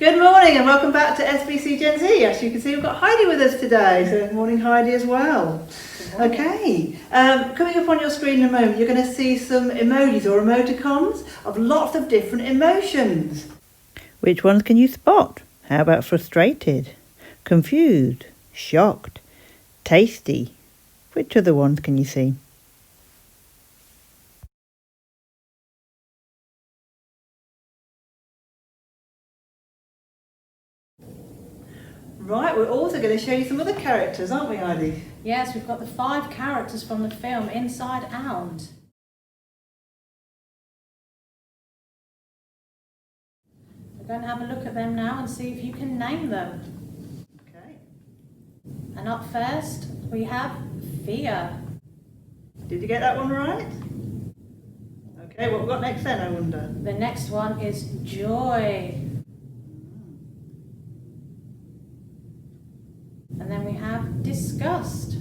Good morning and welcome back to SBC Gen Z. As you can see, we've got Heidi with us today. So morning Heidi as well. Okay, coming up on your screen in a moment, you're going to see some emojis or emoticons of lots of different emotions. Which ones can you spot? How about frustrated, confused, shocked, tasty? Which other ones can you see? Right, we're also going to show you some other characters, aren't we, Heidi? Yes, we've got the 5 characters from the film Inside Out. We're going to have a look at them now and see if you can name them. Okay. And up first, we have Fear. Did you get that one right? Okay, what have we got next then, I wonder? The next one is Joy. And then we have Disgust.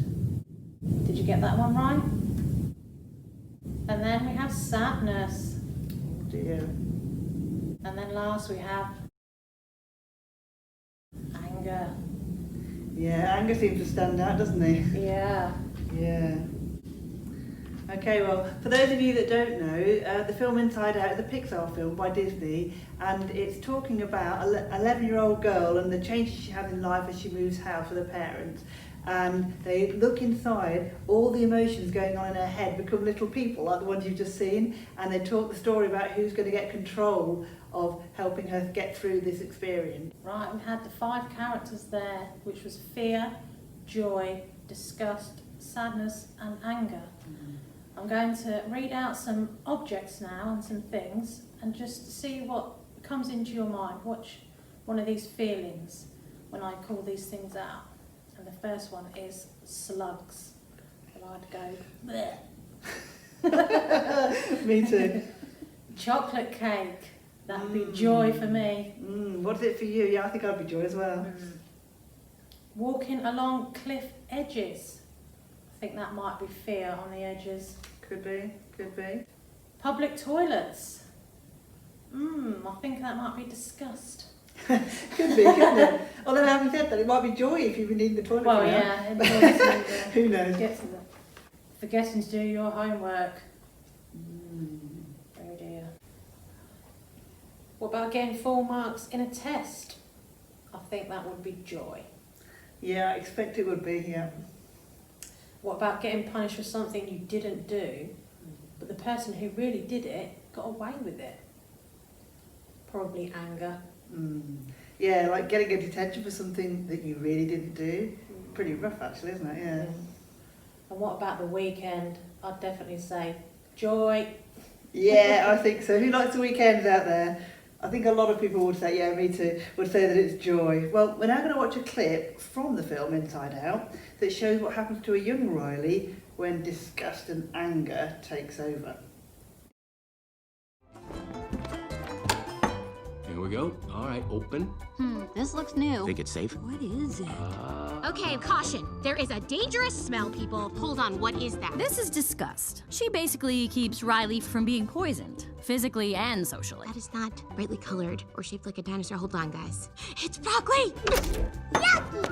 Did you get that one right? And then we have Sadness. Oh dear. And then last we have Anger. Yeah, anger seems to stand out, doesn't he? Yeah. Yeah. Okay, well, for those of you that don't know, the film Inside Out is a Pixar film by Disney, and it's talking about an 11-year-old girl and the changes she has in life as she moves house with her parents. And they look inside, all the emotions going on in her head become little people, like the ones you've just seen, and they talk the story about who's going to get control of helping her get through this experience. Right, we had the 5 characters there, which was fear, joy, disgust, sadness and anger. I'm going to read out some objects now and some things and just see what comes into your mind. Watch one of these feelings when I call these things out. And the first one is slugs. And I'd go, bleh. Me too. Chocolate cake. That'd be joy for me. What's it for you? Yeah, I think I'd be joy as well. Walking along cliff edges. I think that might be fear on the edges. Could be, could be. Public toilets. I think that might be disgust. Could be, couldn't it? Although having said that, it might be joy if you've been needing the toilet. Well, yeah. Who knows? Forgetting to do your homework. Oh dear. What about getting full marks in a test? I think that would be joy. Yeah, I expect it would be, yeah. What about getting punished for something you didn't do, but the person who really did it got away with it? Probably anger. Yeah, like getting a detention for something that you really didn't do. Pretty rough actually, isn't it? Yeah. And what about the weekend? I'd definitely say joy. Yeah, I think so. Who likes the weekends out there? I think a lot of people would say, yeah, me too, would say that it's joy. Well, we're now going to watch a clip from the film Inside Out that shows what happens to a young Riley when disgust and anger takes over. Here we go. All right, open. This looks new. Think it's safe? What is it? Okay, caution. There is a dangerous smell, people. Hold on, what is that? This is disgust. She basically keeps Riley from being poisoned, physically and socially. That is not brightly colored or shaped like a dinosaur. Hold on, guys. It's broccoli! Yucky!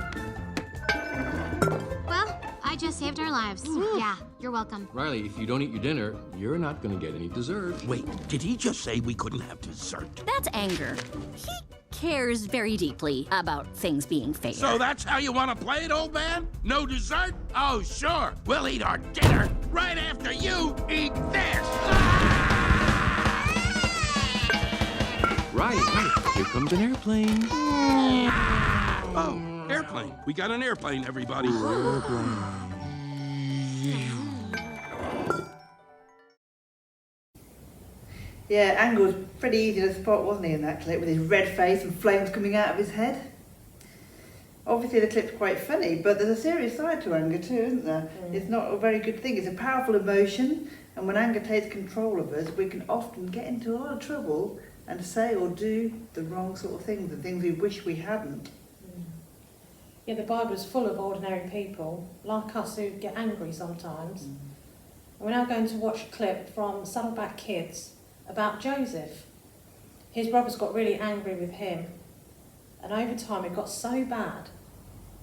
Well, I just saved our lives. Yeah, you're welcome. Riley, if you don't eat your dinner, you're not going to get any dessert. Wait, did he just say we couldn't have dessert? That's anger. He cares very deeply about things being fair. So that's how you want to play it, old man? No dessert? Oh, sure. We'll eat our dinner right after you eat this. Riley, here comes an airplane. Oh, airplane. We got an airplane, everybody. Yeah, anger was pretty easy to spot, wasn't he, in that clip, with his red face and flames coming out of his head? Obviously the clip's quite funny, but there's a serious side to anger too, isn't there? It's not a very good thing. It's a powerful emotion, and when anger takes control of us, we can often get into a lot of trouble and say or do the wrong sort of things, the things we wish we hadn't. Yeah, the Bible is full of ordinary people, like us, who get angry sometimes. And we're now going to watch a clip from Saddleback Kids about Joseph. His brothers got really angry with him, And over time it got so bad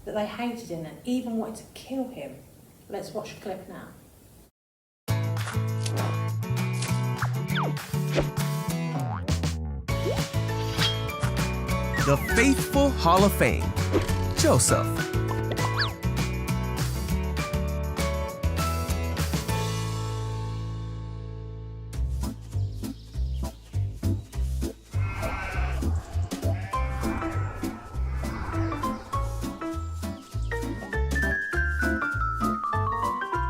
that they hated him and even wanted to kill him. Let's watch the clip now. The Faithful Hall of Fame, Joseph.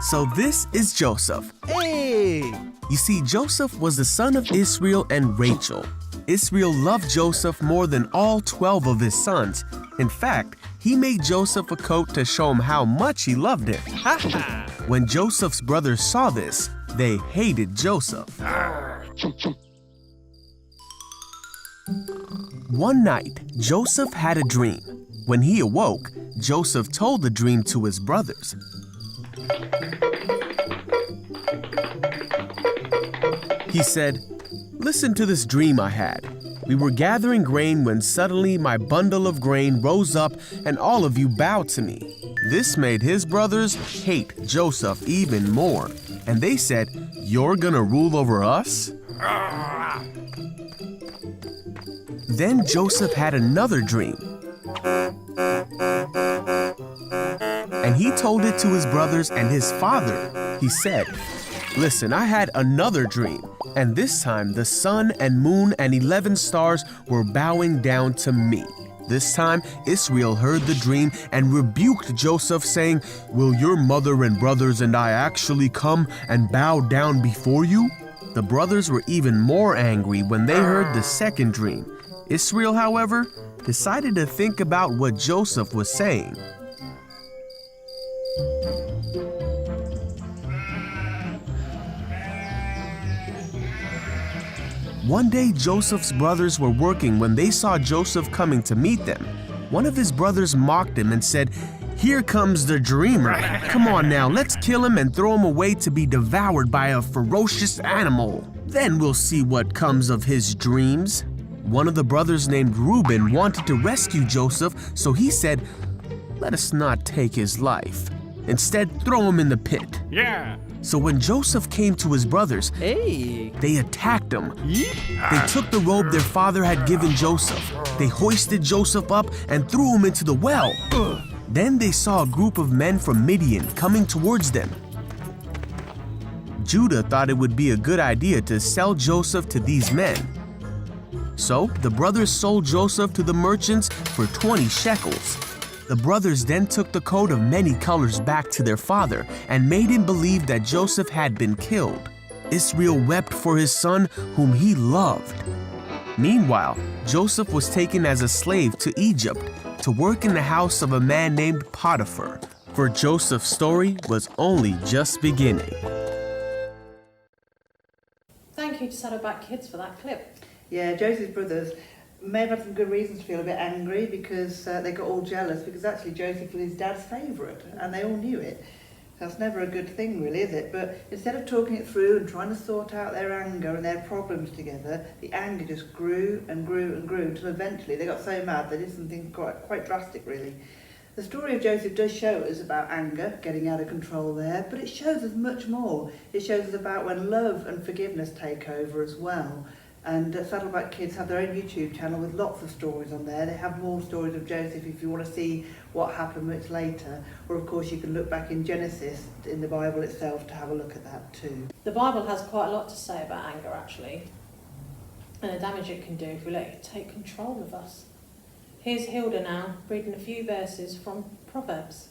So this is Joseph. Hey! You see, Joseph was the son of Israel and Rachel. Israel loved Joseph more than all 12 of his sons. In fact, he made Joseph a coat to show him how much he loved him. When Joseph's brothers saw this, they hated Joseph. One night, Joseph had a dream. When he awoke, Joseph told the dream to his brothers. He said, "Listen to this dream I had. We were gathering grain when suddenly my bundle of grain rose up and all of you bowed to me." This made his brothers hate Joseph even more. And they said, "You're gonna rule over us?" Then Joseph had another dream. And he told it to his brothers and his father. He said, "Listen, I had another dream, and this time the sun and moon and 11 stars were bowing down to me." This time Israel heard the dream and rebuked Joseph, saying, "Will your mother and brothers and I actually come and bow down before you?" The brothers were even more angry when they heard the second dream. Israel, however, decided to think about what Joseph was saying. One day, Joseph's brothers were working when they saw Joseph coming to meet them. One of his brothers mocked him and said, "Here comes the dreamer. Come on now, let's kill him and throw him away to be devoured by a ferocious animal. Then we'll see what comes of his dreams." One of the brothers named Reuben wanted to rescue Joseph, so he said, "Let us not take his life. Instead, throw him in the pit." Yeah. So when Joseph came to his brothers, they attacked him. They took the robe their father had given Joseph. They hoisted Joseph up and threw him into the well. Then they saw a group of men from Midian coming towards them. Judah thought it would be a good idea to sell Joseph to these men. So the brothers sold Joseph to the merchants for 20 shekels. The brothers then took the coat of many colors back to their father and made him believe that Joseph had been killed. Israel wept for his son whom he loved. Meanwhile, Joseph was taken as a slave to Egypt to work in the house of a man named Potiphar, for Joseph's story was only just beginning. Thank you to Saddleback Kids for that clip. Yeah, Joseph's brothers may have had some good reasons to feel a bit angry because they got all jealous because actually Joseph was his dad's favourite and they all knew it. That's never a good thing really, is it? But instead of talking it through and trying to sort out their anger and their problems together, the anger just grew and grew and grew until eventually they got so mad they did something quite drastic really. The story of Joseph does show us about anger, getting out of control there, but it shows us much more. It shows us about when love and forgiveness take over as well. And Saddleback Kids have their own YouTube channel with lots of stories on there. They have more stories of Joseph if you want to see what happened much later. Or of course you can look back in Genesis, in the Bible itself, to have a look at that too. The Bible has quite a lot to say about anger actually, and the damage it can do if we let it take control of us. Here's Hilda now, reading a few verses from Proverbs.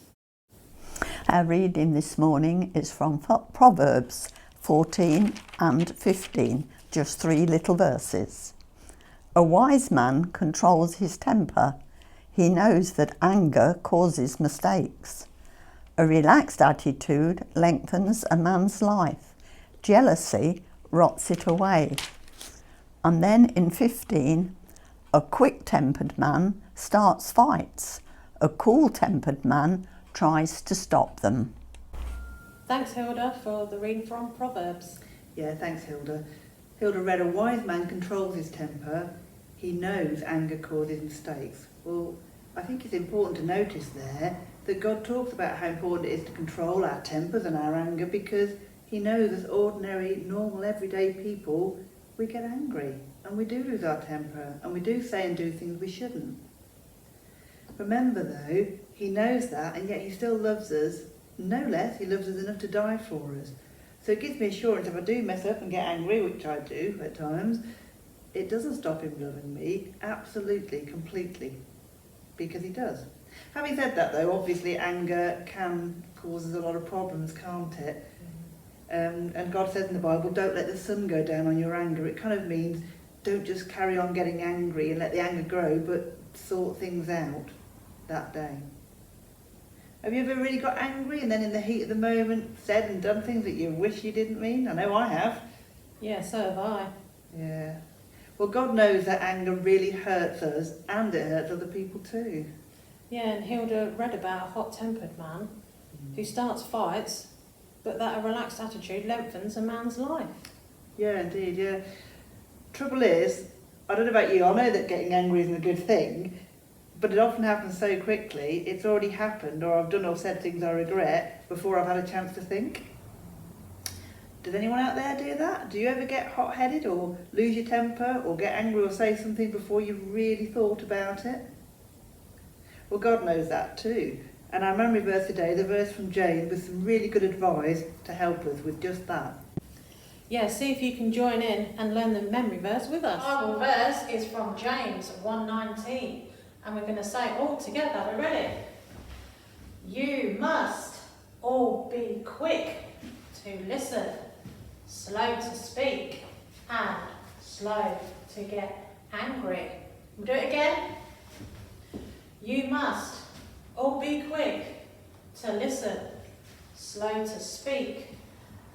Our reading this morning is from Proverbs 14 and 15. Just 3 little verses. A wise man controls his temper. He knows that anger causes mistakes. A relaxed attitude lengthens a man's life. Jealousy rots it away. And then in 15, a quick-tempered man starts fights. A cool-tempered man tries to stop them. Thanks Hilda for the reading from Proverbs. Yeah, thanks Hilda. Hilda read, a wise man controls his temper. he knows anger causes mistakes. Well, I think it's important to notice there that God talks about how important it is to control our tempers and our anger, because he knows as ordinary, normal, everyday people, we get angry and we do lose our temper and we do say and do things we shouldn't. Remember though, he knows that, and yet he still loves us. No less, he loves us enough to die for us. So it gives me assurance if I do mess up and get angry, which I do at times, it doesn't stop him loving me, absolutely, completely, because he does. Having said that though, obviously anger can cause us a lot of problems, can't it? And God says in the Bible, don't let the sun go down on your anger. It kind of means don't just carry on getting angry and let the anger grow, but sort things out that day. Have you ever really got angry and then in the heat of the moment said and done things that you wish you didn't mean? I know I have. Yeah, so have I. Yeah. Well, God knows that anger really hurts us and it hurts other people too. Yeah, and Hilda read about a hot-tempered man who starts fights, but that a relaxed attitude lengthens a man's life. Yeah, indeed, yeah. Trouble is, I don't know about you, I know that getting angry isn't a good thing, but it often happens so quickly, it's already happened, or I've done or said things I regret before I've had a chance to think. Does anyone out there do that? Do you ever get hot-headed or lose your temper or get angry or say something before you've really thought about it? Well, God knows that too. And our memory verse today, the verse from James, with some really good advice to help us with just that. Yeah, see if you can join in and learn the memory verse with us. Our Bible verse is from James 1:19, and we're going to say it all together. Are we ready? You must all be quick to listen, slow to speak, and slow to get angry. We'll do it again. You must all be quick to listen, slow to speak,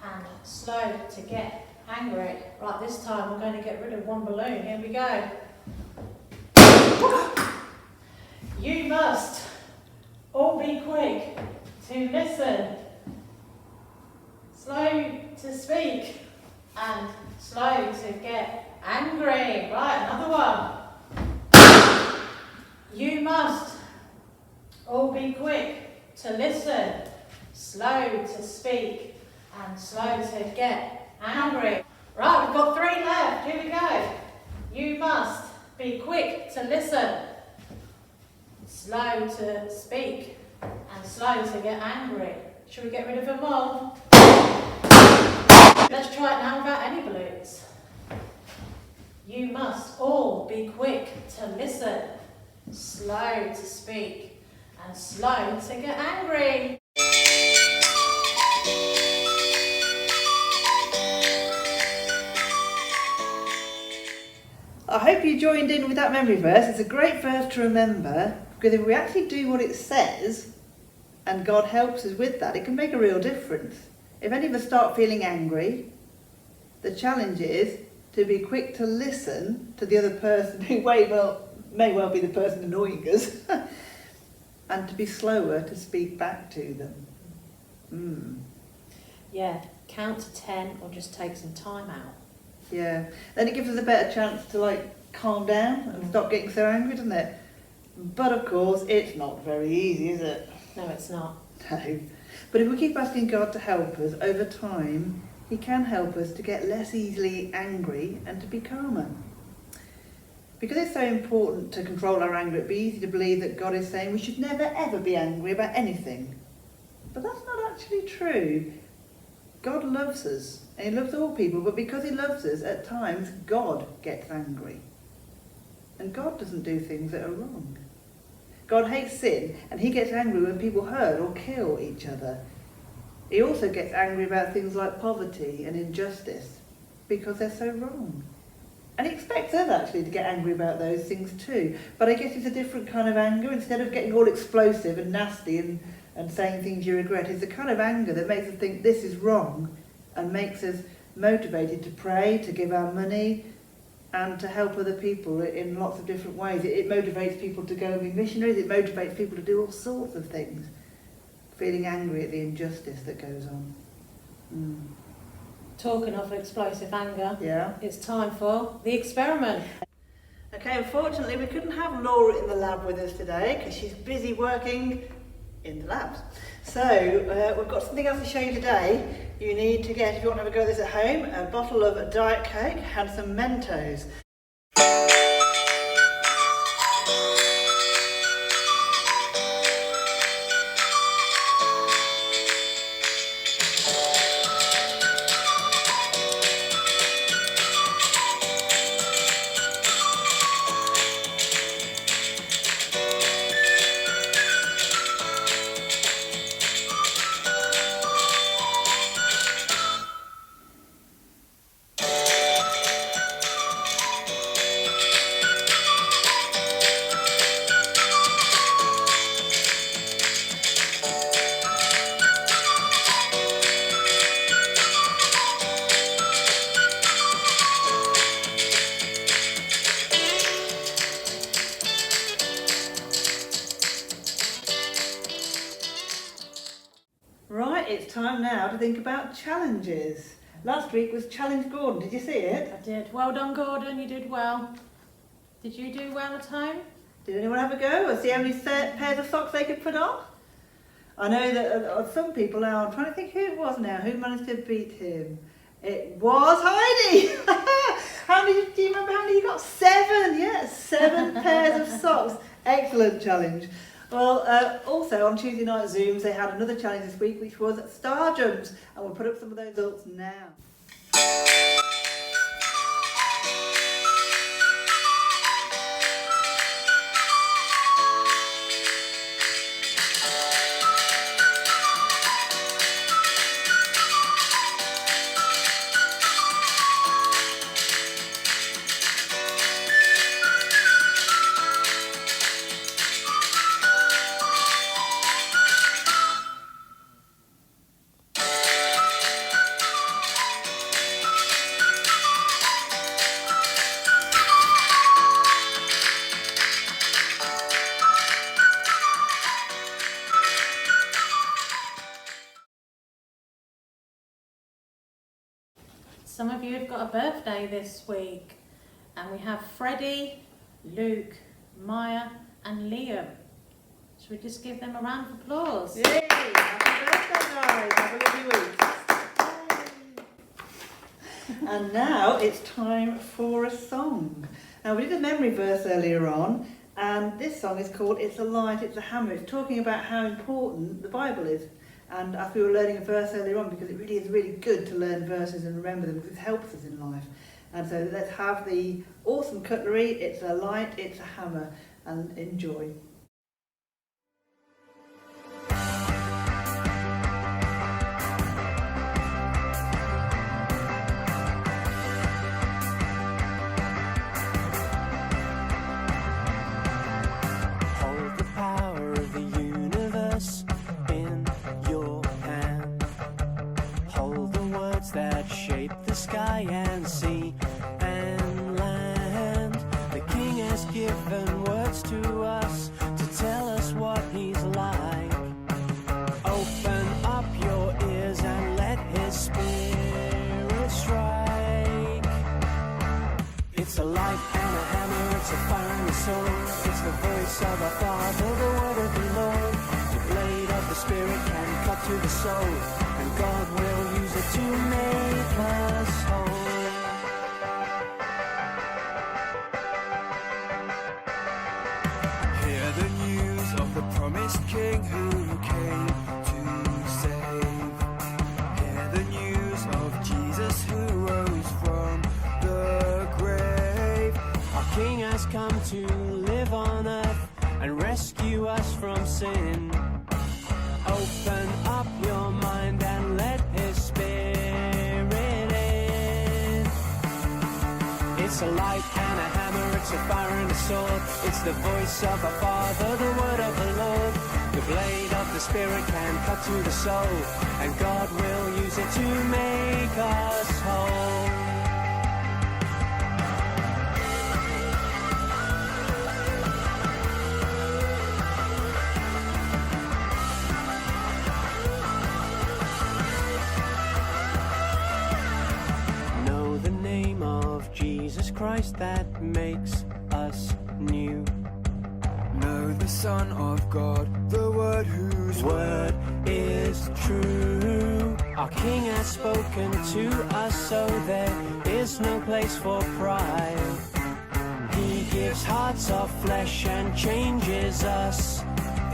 and slow to get angry. Right, this time we're going to get rid of one balloon. Here we go. You must all be quick to listen, slow to speak, and slow to get angry. Right, another one. You must all be quick to listen, slow to speak, and slow to get angry. Right, we've got 3 left. Here we go. You must be quick to listen, slow to speak, and slow to get angry. Should we get rid of them all? Let's try it now without any balloons. You must all be quick to listen, slow to speak, and slow to get angry. I hope you joined in with that memory verse. It's a great verse to remember, because if we actually do what it says, and God helps us with that, it can make a real difference. If any of us start feeling angry, the challenge is to be quick to listen to the other person who may well be the person annoying us, and to be slower to speak back to them. Yeah, count to 10 or just take some time out. Yeah, then it gives us a better chance to calm down and stop getting so angry, doesn't it? But of course, it's not very easy, is it? No, it's not. No. But if we keep asking God to help us over time, he can help us to get less easily angry and to be calmer. Because it's so important to control our anger, it'd be easy to believe that God is saying we should never ever be angry about anything. But that's not actually true. God loves us, and he loves all people, but because he loves us, at times God gets angry. And God doesn't do things that are wrong. God hates sin, and he gets angry when people hurt or kill each other. He also gets angry about things like poverty and injustice, because they're so wrong. And he expects us actually to get angry about those things too. But I guess it's a different kind of anger. Instead of getting all explosive and nasty and saying things you regret, it's the kind of anger that makes us think this is wrong and makes us motivated to pray, to give our money, and to help other people in lots of different ways. It motivates people to go and be missionaries. It motivates people to do all sorts of things, feeling angry at the injustice that goes on. Talking of explosive anger, Yeah. it's time for the experiment. Okay, unfortunately we couldn't have Laura in the lab with us today because she's busy working in the labs. So we've got something else to show you today. You need to get, if you want to have a go at this at home, a bottle of Diet Coke and some Mentos. Right, it's time now to think about challenges. Last week was Challenge Gordon, did you see it? I did. Well done, Gordon, you did well. Did you do well at home? Did anyone have a go or see how many pairs of socks they could put on? I know that some people now, I'm trying to think who it was now, who managed to beat him. It was Heidi! Do you remember how many you got? 7, yes, 7 pairs of socks. Excellent challenge. Well, also on Tuesday night Zooms they had another challenge this week which was star jumps, and we'll put up some of those results now. Some of you have got a birthday this week, and we have Freddie, Luke, Maya and Liam. Should we just give them a round of applause? Yay! Happy birthday guys, have a lovely week. And now it's time for a song. Now we did a memory verse earlier on, and this song is called It's a Light, It's a Hammer. It's talking about how important the Bible is. And as we were learning a verse earlier on, because it really is really good to learn verses and remember them, because it helps us in life. And so let's have the awesome cutlery, it's a light, it's a hammer, and enjoy. Hold the power of the universe in your hand. Hold the words that shape the sky and sea and land. The King has given words to us to tell us what he's like. Open up your ears and let his spirit strike. It's a light and a hammer, it's a fire and a sword. It's the voice of our Father, the word of the Lord. The blade of the Spirit can cut to the soul, and God will use it to make us whole. Hear the news of the promised King who came to save. Hear the news of Jesus who rose from the grave. Our King has come to live on earth and rescue us from sin. Open up your mind and let his spirit in. It's a light and a hammer, it's a fire and a sword. It's the voice of our Father, the word of the Lord. The blade of the Spirit can cut to the soul, and God will use it to make us whole. Know the name of Jesus Christ that makes us new. Know the Son of God, the Word whose Word is true. Our King has spoken to us, so there is no place for pride. He gives hearts of flesh and changes us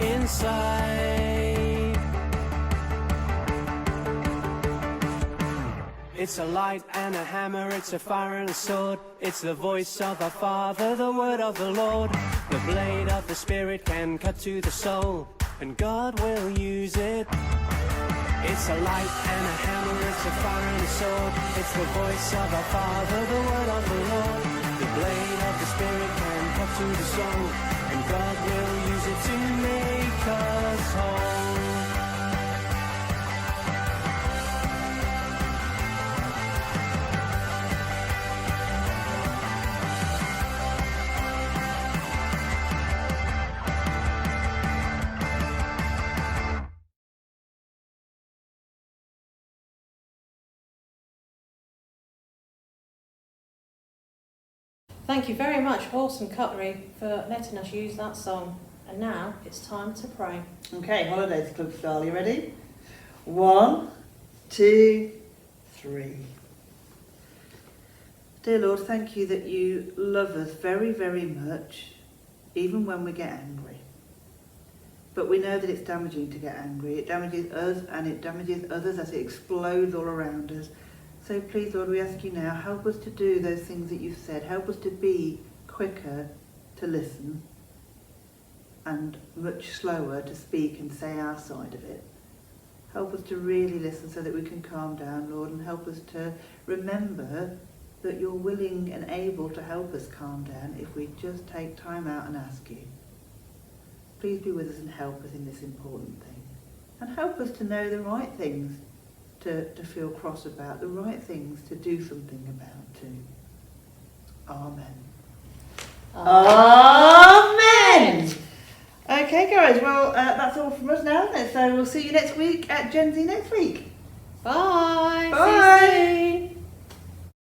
inside. It's a light and a hammer, it's a fire and a sword. It's the voice of the Father, the word of the Lord. The blade of the Spirit can cut to the soul, and God will use it. It's a light and a hammer, it's a fire and a sword. It's the voice of the Father, the word of the Lord. The blade of the Spirit can cut to the soul, and God will use it to make us whole. Thank you very much, Horse and Cutlery, for letting us use that song. And now it's time to pray. Okay, Holidays Club style, you ready? 1, 2, 3. Dear Lord, thank you that you love us very, very much, even when we get angry. But we know that it's damaging to get angry. It damages us and it damages others as it explodes all around us. So please, Lord, we ask you now, help us to do those things that you've said. Help us to be quicker to listen and much slower to speak and say our side of it. Help us to really listen so that we can calm down, Lord, and help us to remember that you're willing and able to help us calm down if we just take time out and ask you. Please be with us and help us in this important thing. And help us to know the right things to feel cross about, the right things to do something about too. Amen. Amen. Okay guys, well that's all from us now, isn't it? So we'll see you next week at GenZ next week. Bye. Bye. See you soon.